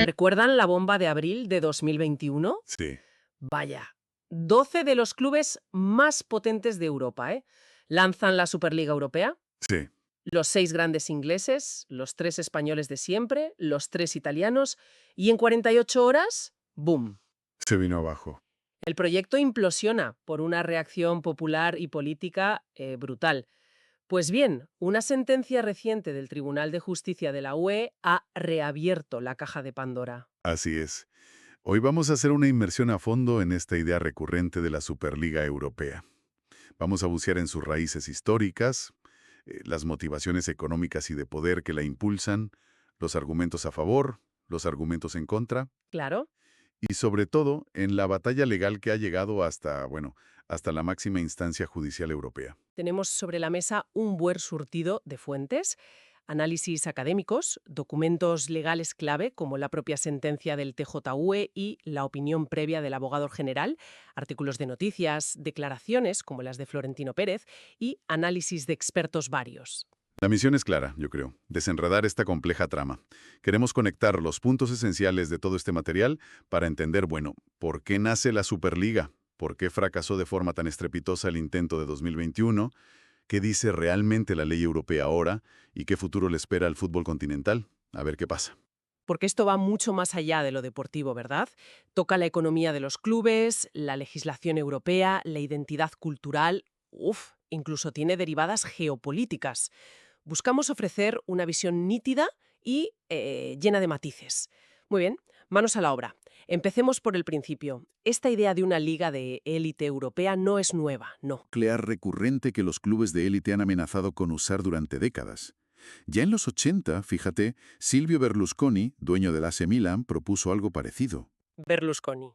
¿Recuerdan la bomba de abril de 2021? Sí, Vaya, 12 de los clubes más potentes de Europa, ¿eh? Lanzan la Superliga Europea, sí, los 6 grandes ingleses, los 3 españoles de siempre, los 3 italianos, y en 48 horas, ¡boom! se vino abajo. El proyecto implosiona por una reacción popular y política brutal. Pues bien, una sentencia reciente del Tribunal de Justicia de la UE ha reabierto la caja de Pandora. Así es. Hoy vamos a hacer una inmersión a fondo en esta idea recurrente de la Superliga Europea. Vamos a bucear en sus raíces históricas, las motivaciones económicas y de poder que la impulsan, los argumentos a favor, los argumentos en contra, Claro. y sobre todo en la batalla legal que ha llegado hasta, hasta la máxima instancia judicial europea. Tenemos sobre la mesa un buen surtido de fuentes, análisis académicos, documentos legales clave como la propia sentencia del TJUE y la opinión previa del abogado general, artículos de noticias, declaraciones como las de Florentino Pérez y análisis de expertos varios. La misión es clara, yo creo, desenredar esta compleja trama. Queremos conectar los puntos esenciales de todo este material para entender, ¿por qué nace la Superliga? ¿Por qué fracasó de forma tan estrepitosa el intento de 2021? ¿Qué dice realmente la ley europea ahora? ¿Y qué futuro le espera al fútbol continental? A ver qué pasa. Porque esto va mucho más allá de lo deportivo, ¿verdad? Toca la economía de los clubes, la legislación europea, la identidad cultural, incluso tiene derivadas geopolíticas. Buscamos ofrecer una visión nítida y llena de matices. Muy bien, manos a la obra. Empecemos por el principio. Esta idea de una liga de élite europea no es nueva, no. Nuclear recurrente que los clubes de élite han amenazado con usar durante décadas. Ya en los 80, fíjate, Silvio Berlusconi, dueño del AC Milan, propuso algo parecido. Berlusconi.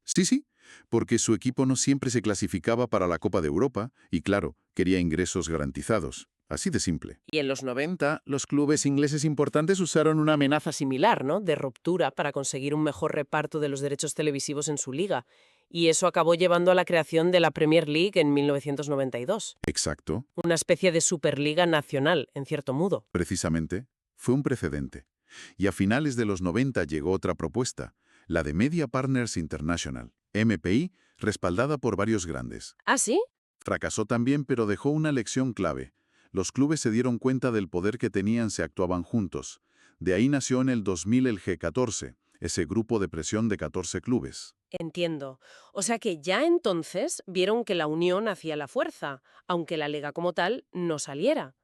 Sí, porque su equipo no siempre se clasificaba para la Copa de Europa y, claro, quería ingresos garantizados. Así de simple. Y en los 90, los clubes ingleses importantes usaron una amenaza similar, ¿no? De ruptura para conseguir un mejor reparto de los derechos televisivos en su liga. Y eso acabó llevando a la creación de la Premier League en 1992. Exacto, Una especie de Superliga nacional, en cierto modo. precisamente, fue un precedente. Y a finales de los 90 llegó otra propuesta, la de Media Partners International, MPI, respaldada por varios grandes. ¿Ah, sí? Fracasó también, pero dejó una lección clave. Los clubes se dieron cuenta del poder que tenían si actuaban juntos. De ahí nació en el 2000 el G14, ese grupo de presión de 14 clubes. Entiendo. O sea que ya entonces vieron que la unión hacía la fuerza, aunque la liga como tal no saliera.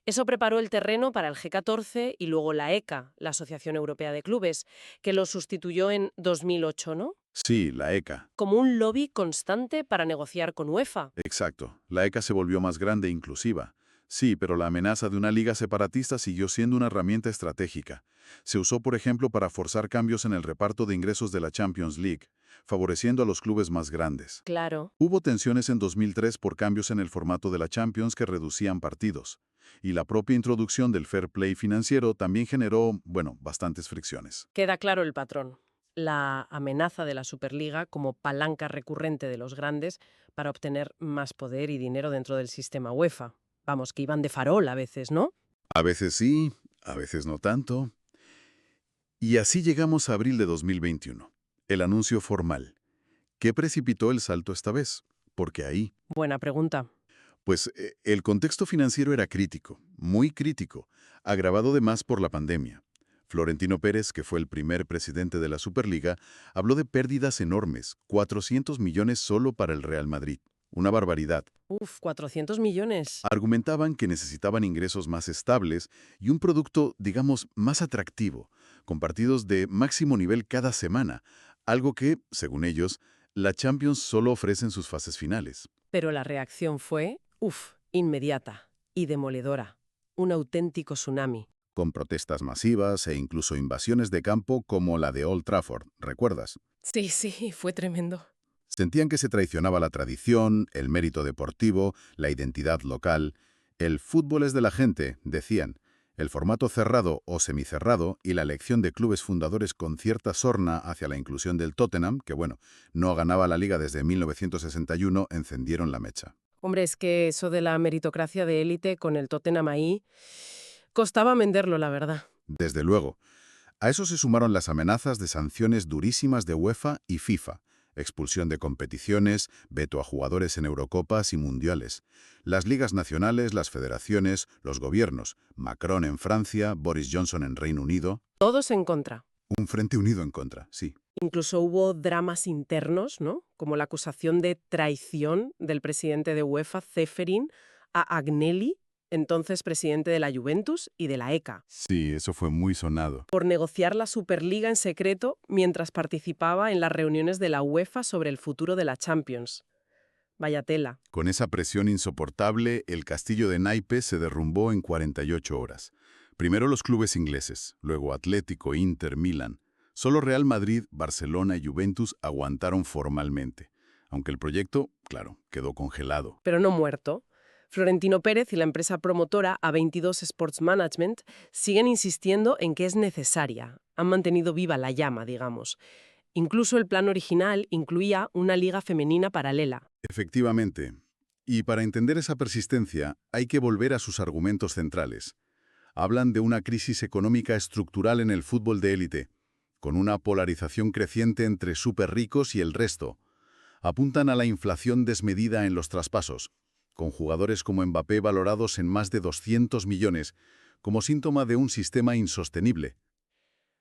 Eso preparó el terreno para el G14 y luego la ECA, la Asociación Europea de Clubes, que lo sustituyó en 2008, ¿no? Sí, la ECA. Como un lobby constante para negociar con UEFA. Exacto. La ECA se volvió más grande e inclusiva. Sí, pero la amenaza de una liga separatista siguió siendo una herramienta estratégica. Se usó, por ejemplo, para forzar cambios en el reparto de ingresos de la Champions League, favoreciendo a los clubes más grandes. Claro. Hubo tensiones en 2003 por cambios en el formato de la Champions que reducían partidos. Y la propia introducción del fair play financiero también generó, bastantes fricciones. Queda claro el patrón. La amenaza de la Superliga como palanca recurrente de los grandes para obtener más poder y dinero dentro del sistema UEFA. Vamos, que iban de farol a veces, ¿no? A veces sí, a veces no tanto. Y así llegamos a abril de 2021. El anuncio formal. ¿Qué precipitó el salto esta vez? Porque ahí, Buena pregunta. pues el contexto financiero era crítico, muy crítico, agravado de más por la pandemia. Florentino Pérez, que fue el primer presidente de la Superliga, habló de pérdidas enormes, 400 millones solo para el Real Madrid. Una barbaridad. 400 millones. Argumentaban que necesitaban ingresos más estables y un producto, digamos, más atractivo, con partidos de máximo nivel cada semana, algo que, según ellos, la Champions solo ofrece en sus fases finales. Pero la reacción fue, inmediata y demoledora. Un auténtico tsunami. Con protestas masivas e incluso invasiones de campo como la de Old Trafford, ¿recuerdas? Sí, fue tremendo. Sentían que se traicionaba la tradición, el mérito deportivo, la identidad local. El fútbol es de la gente, decían. El formato cerrado o semicerrado y la elección de clubes fundadores con cierta sorna hacia la inclusión del Tottenham, que no ganaba la liga desde 1961, encendieron la mecha. Hombre, es que eso de la meritocracia de élite con el Tottenham ahí costaba venderlo, la verdad. Desde luego. A eso se sumaron las amenazas de sanciones durísimas de UEFA y FIFA, expulsión de competiciones, veto a jugadores en Eurocopas y Mundiales. Las ligas nacionales, las federaciones, los gobiernos, Macron en Francia, Boris Johnson en Reino Unido, Todos en contra. un frente unido en contra, sí. Incluso hubo dramas internos, ¿no? Como la acusación de traición del presidente de UEFA, Ceferin, a Agnelli, entonces presidente de la Juventus y de la ECA, Sí, eso fue muy sonado. por negociar la Superliga en secreto mientras participaba en las reuniones de la UEFA sobre el futuro de la Champions. Vaya tela. Con esa presión insoportable, el castillo de naipes se derrumbó en 48 horas. Primero los clubes ingleses, luego Atlético, Inter, Milan. Solo Real Madrid, Barcelona y Juventus aguantaron formalmente, aunque el proyecto, claro, quedó congelado. Pero no muerto. Florentino Pérez y la empresa promotora A22 Sports Management siguen insistiendo en que es necesaria. Han mantenido viva la llama, digamos. Incluso el plan original incluía una liga femenina paralela. Efectivamente. Y para entender esa persistencia, hay que volver a sus argumentos centrales. Hablan de una crisis económica estructural en el fútbol de élite, con una polarización creciente entre superricos y el resto. Apuntan a la inflación desmedida en los traspasos, con jugadores como Mbappé valorados en más de 200 millones, como síntoma de un sistema insostenible.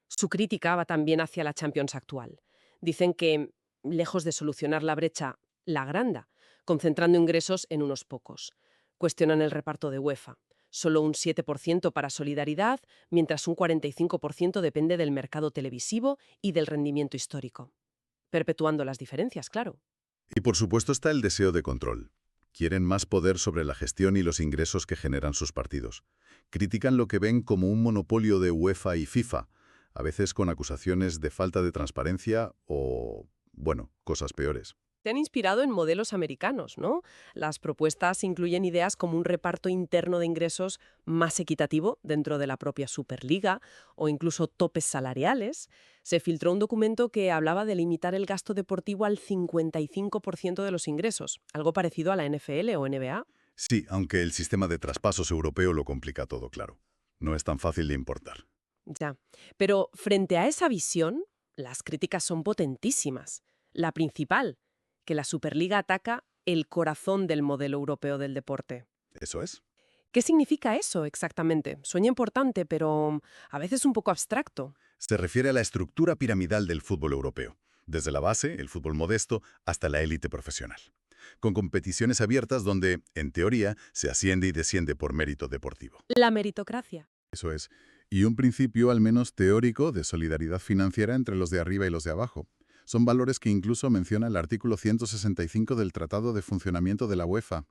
Su crítica va también hacia la Champions actual. Dicen que, lejos de solucionar la brecha, la agranda, concentrando ingresos en unos pocos. Cuestionan el reparto de UEFA. Solo un 7% para solidaridad, mientras un 45% depende del mercado televisivo y del rendimiento histórico. Perpetuando las diferencias, claro. Y por supuesto está el deseo de control. Quieren más poder sobre la gestión y los ingresos que generan sus partidos. Critican lo que ven como un monopolio de UEFA y FIFA, a veces con acusaciones de falta de transparencia o, bueno, cosas peores. Se han inspirado en modelos americanos, ¿no? Las propuestas incluyen ideas como un reparto interno de ingresos más equitativo dentro de la propia Superliga o incluso topes salariales. Se filtró un documento que hablaba de limitar el gasto deportivo al 55% de los ingresos, algo parecido a la NFL o NBA. Sí, aunque el sistema de traspasos europeo lo complica todo, claro. No es tan fácil de importar. Ya. Pero frente a esa visión, las críticas son potentísimas. La principal, que la Superliga ataca el corazón del modelo europeo del deporte. ¿Eso es? ¿Qué significa eso exactamente? Suena importante, pero a veces un poco abstracto. Se refiere a la estructura piramidal del fútbol europeo, desde la base, el fútbol modesto, hasta la élite profesional, con competiciones abiertas donde, en teoría, se asciende y desciende por mérito deportivo. La meritocracia. Eso es. Y un principio, al menos teórico, de solidaridad financiera entre los de arriba y los de abajo. Son valores que incluso menciona el artículo 165 del Tratado de Funcionamiento de la UEFA.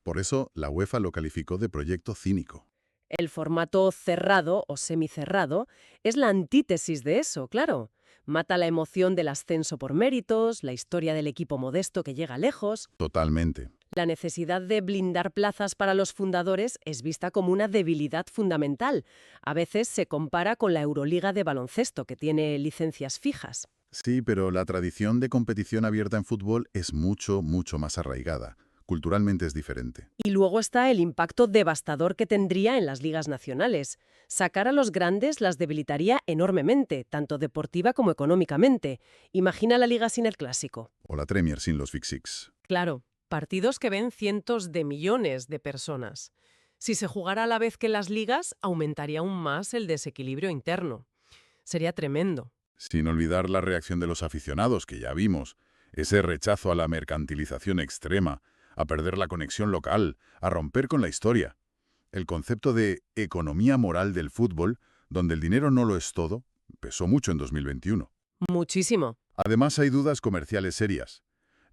Por eso, la UEFA lo calificó de proyecto cínico. El formato cerrado o semicerrado es la antítesis de eso, claro. Mata la emoción del ascenso por méritos, la historia del equipo modesto que llega lejos. Totalmente. La necesidad de blindar plazas para los fundadores es vista como una debilidad fundamental. A veces se compara con la Euroliga de baloncesto, que tiene licencias fijas. Sí, pero la tradición de competición abierta en fútbol es mucho, mucho más arraigada. Culturalmente es diferente. Y luego está el impacto devastador que tendría en las ligas nacionales. Sacar a los grandes las debilitaría enormemente, tanto deportiva como económicamente. Imagina la liga sin el clásico. O la Premier sin los Big Six. Claro, partidos que ven cientos de millones de personas. Si se jugara a la vez que las ligas, aumentaría aún más el desequilibrio interno. Sería tremendo. Sin olvidar la reacción de los aficionados, que ya vimos. Ese rechazo a la mercantilización extrema, a perder la conexión local, a romper con la historia. El concepto de economía moral del fútbol, donde el dinero no lo es todo, pesó mucho en 2021. Muchísimo. Además, hay dudas comerciales serias.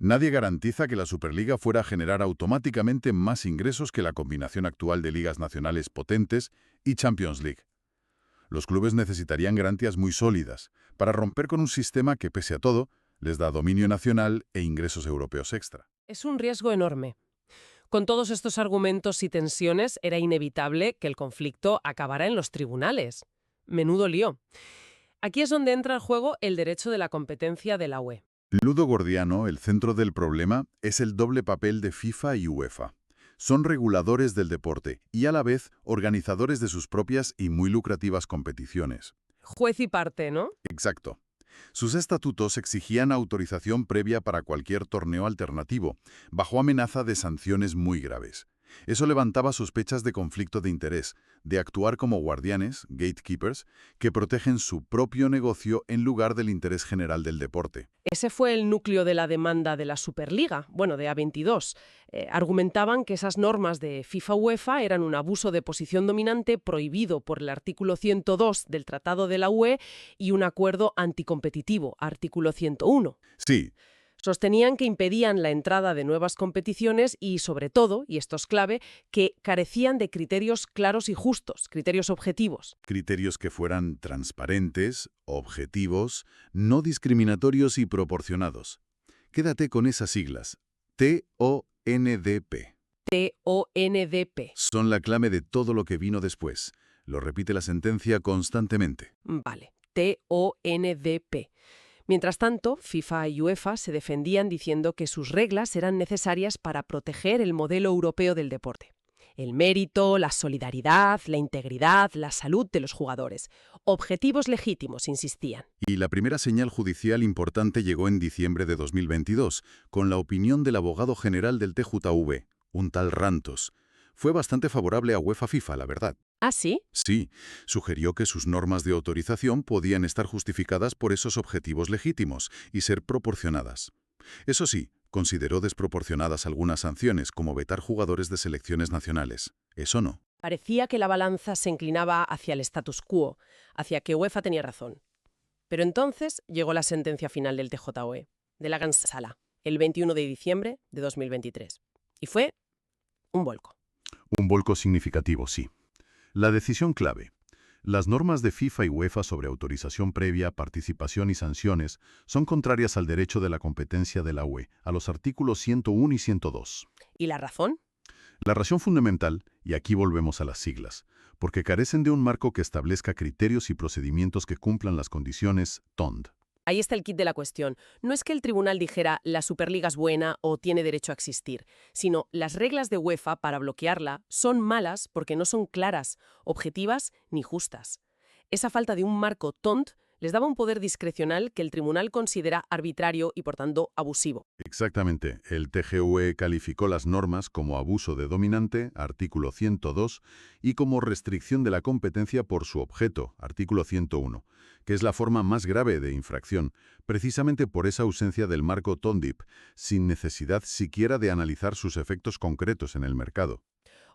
Nadie garantiza que la Superliga fuera a generar automáticamente más ingresos que la combinación actual de ligas nacionales potentes y Champions League. Los clubes necesitarían garantías muy sólidas para romper con un sistema que, pese a todo, les da dominio nacional e ingresos europeos extra. Es un riesgo enorme. Con todos estos argumentos y tensiones, era inevitable que el conflicto acabara en los tribunales. Menudo lío. Aquí es donde entra en juego el derecho de la competencia de la UE. Ludogordiano, el centro del problema, es el doble papel de FIFA y UEFA. Son reguladores del deporte y a la vez organizadores de sus propias y muy lucrativas competiciones. Juez y parte, ¿no? Exacto. Sus estatutos exigían autorización previa para cualquier torneo alternativo, bajo amenaza de sanciones muy graves. Eso levantaba sospechas de conflicto de interés, de actuar como guardianes, gatekeepers, que protegen su propio negocio en lugar del interés general del deporte. Ese fue el núcleo de la demanda de la Superliga, bueno, de A22. Argumentaban que esas normas de FIFA-UEFA eran un abuso de posición dominante prohibido por el artículo 102 del Tratado de la UE y un acuerdo anticompetitivo, artículo 101. Sí, Sostenían que impedían la entrada de nuevas competiciones y, sobre todo, y esto es clave, que carecían de criterios claros y justos, criterios objetivos. criterios que fueran transparentes, objetivos, no discriminatorios y proporcionados. Quédate con esas siglas. TONDP. TONDP. Son la clave de todo lo que vino después. Lo repite la sentencia constantemente. Vale, TONDP. Mientras tanto, FIFA y UEFA se defendían diciendo que sus reglas eran necesarias para proteger el modelo europeo del deporte. El mérito, la solidaridad, la integridad, la salud de los jugadores. Objetivos legítimos, insistían. Y la primera señal judicial importante llegó en diciembre de 2022, con la opinión del abogado general del TJV, un tal Rantos. Fue bastante favorable a UEFA-FIFA, la verdad. ¿Ah, sí? Sí, sugirió que sus normas de autorización podían estar justificadas por esos objetivos legítimos y ser proporcionadas. Eso sí, consideró desproporcionadas algunas sanciones, como vetar jugadores de selecciones nacionales. Eso no. Parecía que la balanza se inclinaba hacia el status quo, hacia que UEFA tenía razón. Pero entonces llegó la sentencia final del TJUE, de la Gran Sala, el 21 de diciembre de 2023. Y fue un vuelco. Un volco significativo, sí. La decisión clave. Las normas de FIFA y UEFA sobre autorización previa, participación y sanciones son contrarias al derecho de la competencia de la UE, a los artículos 101 y 102. ¿Y la razón? La razón fundamental, y aquí volvemos a las siglas, porque carecen de un marco que establezca criterios y procedimientos que cumplan las condiciones TOND. Ahí está el kit de la cuestión. No es que el tribunal dijera la Superliga es buena o tiene derecho a existir, sino las reglas de UEFA para bloquearla son malas porque no son claras, objetivas ni justas. Esa falta de un marco TOND les daba un poder discrecional que el tribunal considera arbitrario y, por tanto, abusivo. Exactamente. El TGUE calificó las normas como abuso de dominante, artículo 102, y como restricción de la competencia por su objeto, artículo 101, que es la forma más grave de infracción, precisamente por esa ausencia del marco TONDIP, sin necesidad siquiera de analizar sus efectos concretos en el mercado.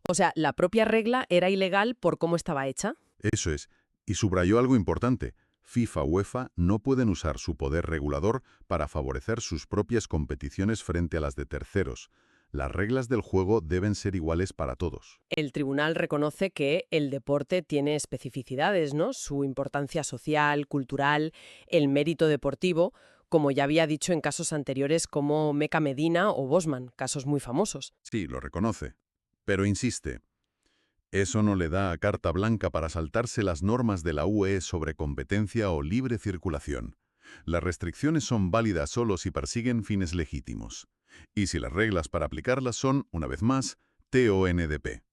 O sea, la propia regla era ilegal por cómo estaba hecha. Eso es. Y subrayó algo importante. FIFA, UEFA no pueden usar su poder regulador para favorecer sus propias competiciones frente a las de terceros. Las reglas del juego deben ser iguales para todos. El tribunal reconoce que el deporte tiene especificidades, ¿no? Su importancia social, cultural, el mérito deportivo, como ya había dicho en casos anteriores como Meca Medina o Bosman, casos muy famosos. Sí, lo reconoce. Pero insiste. Eso no le da a carta blanca para saltarse las normas de la UE sobre competencia o libre circulación. Las restricciones son válidas solo si persiguen fines legítimos. Y si las reglas para aplicarlas son, una vez más, TONDP.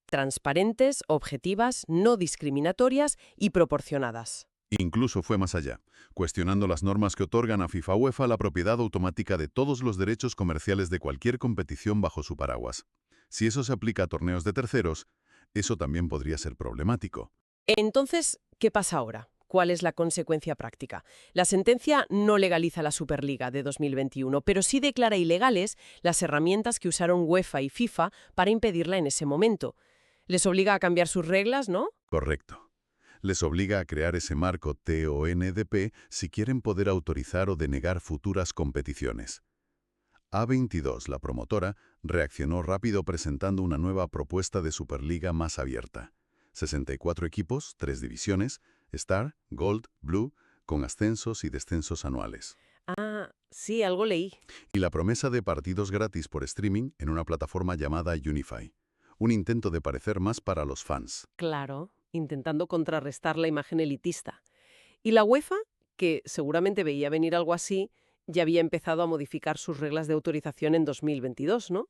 Transparentes, objetivas, no discriminatorias y proporcionadas. Incluso fue más allá, cuestionando las normas que otorgan a FIFA-UEFA la propiedad automática de todos los derechos comerciales de cualquier competición bajo su paraguas. Si eso se aplica a torneos de terceros, eso también podría ser problemático. Entonces, ¿qué pasa ahora? ¿Cuál es la consecuencia práctica? La sentencia no legaliza la Superliga de 2021, pero sí declara ilegales las herramientas que usaron UEFA y FIFA para impedirla en ese momento. Les obliga a cambiar sus reglas, ¿no? Correcto. Les obliga a crear ese marco TONDP si quieren poder autorizar o denegar futuras competiciones. A22, la promotora, reaccionó rápido presentando una nueva propuesta de Superliga más abierta. 64 equipos, 3 divisiones, Star, Gold, Blue, con ascensos y descensos anuales. Ah, sí, algo leí. Y la promesa de partidos gratis por streaming en una plataforma llamada Unify. Un intento de parecer más para los fans. Claro, intentando contrarrestar la imagen elitista. Y la UEFA, que seguramente veía venir algo así, ya había empezado a modificar sus reglas de autorización en 2022, ¿no?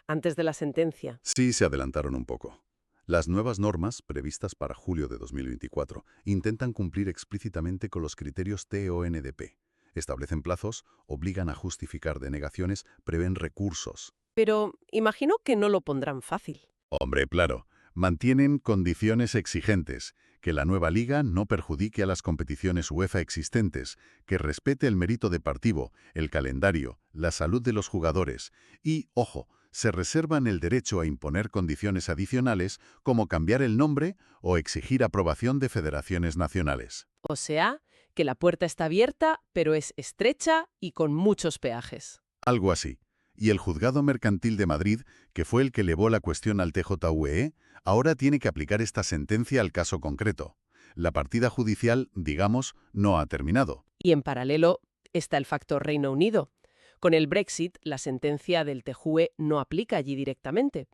Antes de la sentencia. Sí, se adelantaron un poco. Las nuevas normas, previstas para julio de 2024, intentan cumplir explícitamente con los criterios TONDP. Establecen plazos, obligan a justificar denegaciones, prevén recursos. Pero imagino que no lo pondrán fácil. Hombre, claro, mantienen condiciones exigentes, que la nueva liga no perjudique a las competiciones UEFA existentes, que respete el mérito deportivo, el calendario, la salud de los jugadores y, ojo, se reservan el derecho a imponer condiciones adicionales como cambiar el nombre o exigir aprobación de federaciones nacionales. O sea, que la puerta está abierta, pero es estrecha y con muchos peajes. Algo así. Y el Juzgado Mercantil de Madrid, que fue el que elevó la cuestión al TJUE, ahora tiene que aplicar esta sentencia al caso concreto. La partida judicial, digamos, no ha terminado. Y en paralelo está el factor Reino Unido. Con el Brexit, la sentencia del TJUE no aplica allí directamente.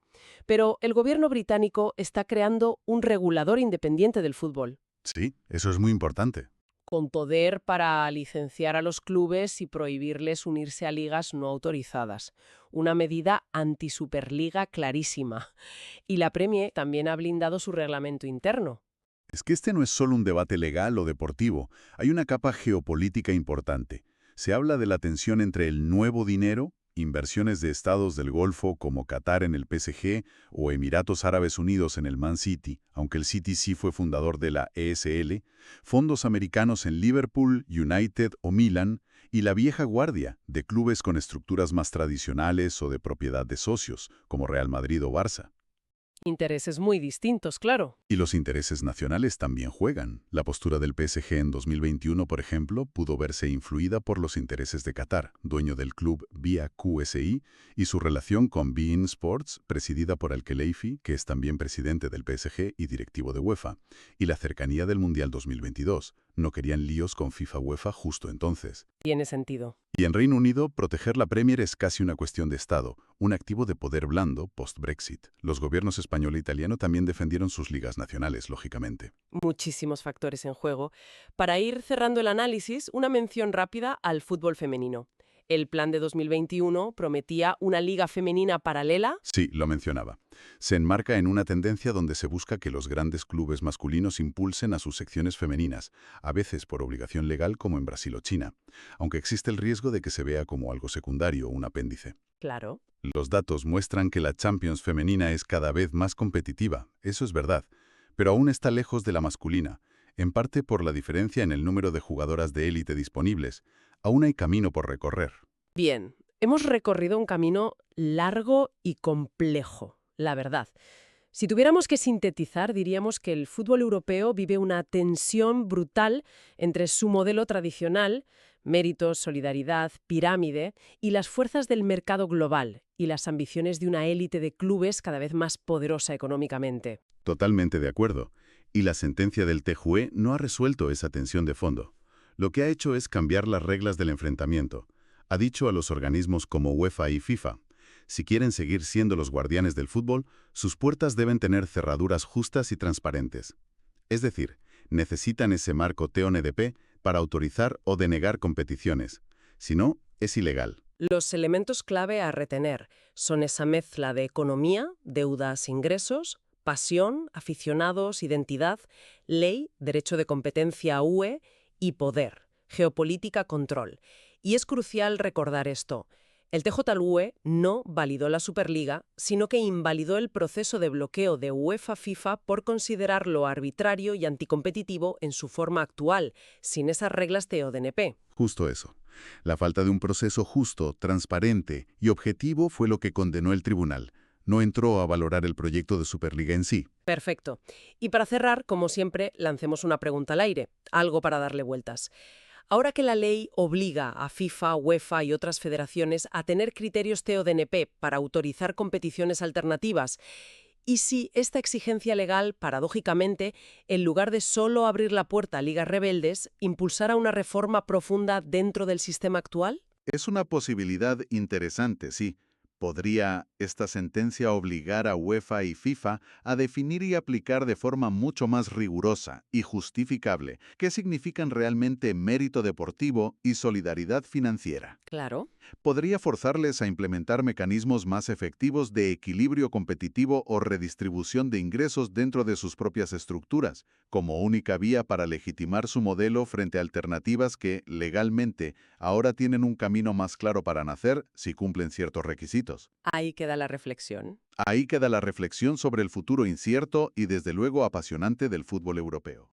Pero el gobierno británico está creando un regulador independiente del fútbol, Sí, eso es muy importante. con poder para licenciar a los clubes y prohibirles unirse a ligas no autorizadas. Una medida anti-superliga clarísima. Y la Premier también ha blindado su reglamento interno. Es que este no es solo un debate legal o deportivo, hay una capa geopolítica importante. Se habla de la tensión entre el nuevo dinero, inversiones de estados del Golfo como Qatar en el PSG o Emiratos Árabes Unidos en el Man City, aunque el City sí fue fundador de la ESL, fondos americanos en Liverpool, United o Milan, y la vieja guardia de clubes con estructuras más tradicionales o de propiedad de socios, como Real Madrid o Barça. Intereses muy distintos, claro. Y los intereses nacionales también juegan. La postura del PSG en 2021, por ejemplo, pudo verse influida por los intereses de Qatar, dueño del club vía QSI, y su relación con beIN Sports, presidida por Al-Khelaifi, que es también presidente del PSG y directivo de UEFA, y la cercanía del Mundial 2022. No querían líos con FIFA-UEFA justo entonces. Tiene sentido. Y en Reino Unido, proteger la Premier es casi una cuestión de Estado, un activo de poder blando post-Brexit. Los gobiernos español e italiano también defendieron sus ligas nacionales, lógicamente. Muchísimos factores en juego. Para ir cerrando el análisis, una mención rápida al fútbol femenino. El plan de 2021 prometía una liga femenina paralela. Sí, lo mencionaba. Se enmarca en una tendencia donde se busca que los grandes clubes masculinos impulsen a sus secciones femeninas, a veces por obligación legal como en Brasil o China, aunque existe el riesgo de que se vea como algo secundario o un apéndice. Claro. Los datos muestran que la Champions femenina es cada vez más competitiva, eso es verdad, pero aún está lejos de la masculina, en parte por la diferencia en el número de jugadoras de élite disponibles. Aún hay camino por recorrer. Bien, hemos recorrido un camino largo y complejo, la verdad. Si tuviéramos que sintetizar, diríamos que el fútbol europeo vive una tensión brutal entre su modelo tradicional, méritos, solidaridad, pirámide, y las fuerzas del mercado global y las ambiciones de una élite de clubes cada vez más poderosa económicamente. Totalmente de acuerdo. Y la sentencia del TJUE no ha resuelto esa tensión de fondo. Lo que ha hecho es cambiar las reglas del enfrentamiento. Ha dicho a los organismos como UEFA y FIFA, si quieren seguir siendo los guardianes del fútbol, sus puertas deben tener cerraduras justas y transparentes. Es decir, necesitan ese marco TONDP para autorizar o denegar competiciones. Si no, es ilegal. Los elementos clave a retener son esa mezcla de economía, deudas, ingresos, pasión, aficionados, identidad, ley, derecho de competencia UE y poder, geopolítica, control. Y es crucial recordar esto. El TJUE no validó la Superliga, sino que invalidó el proceso de bloqueo de UEFA-FIFA por considerarlo arbitrario y anticompetitivo en su forma actual, sin esas reglas TODNP. Justo eso. La falta de un proceso justo, transparente y objetivo fue lo que condenó el tribunal. No entró a valorar el proyecto de Superliga en sí. Perfecto. Y para cerrar, como siempre, lancemos una pregunta al aire, algo para darle vueltas. Ahora que la ley obliga a FIFA, UEFA y otras federaciones a tener criterios TODNP para autorizar competiciones alternativas, ¿y si esta exigencia legal, paradójicamente, en lugar de solo abrir la puerta a ligas rebeldes, impulsara una reforma profunda dentro del sistema actual? Es una posibilidad interesante, sí, ¿Podría esta sentencia obligar a UEFA y FIFA a definir y aplicar de forma mucho más rigurosa y justificable qué significan realmente mérito deportivo y solidaridad financiera? Claro. Podría forzarles a implementar mecanismos más efectivos de equilibrio competitivo o redistribución de ingresos dentro de sus propias estructuras, como única vía para legitimar su modelo frente a alternativas que, legalmente, ahora tienen un camino más claro para nacer si cumplen ciertos requisitos. Ahí queda la reflexión. Ahí queda la reflexión sobre el futuro incierto y desde luego apasionante del fútbol europeo.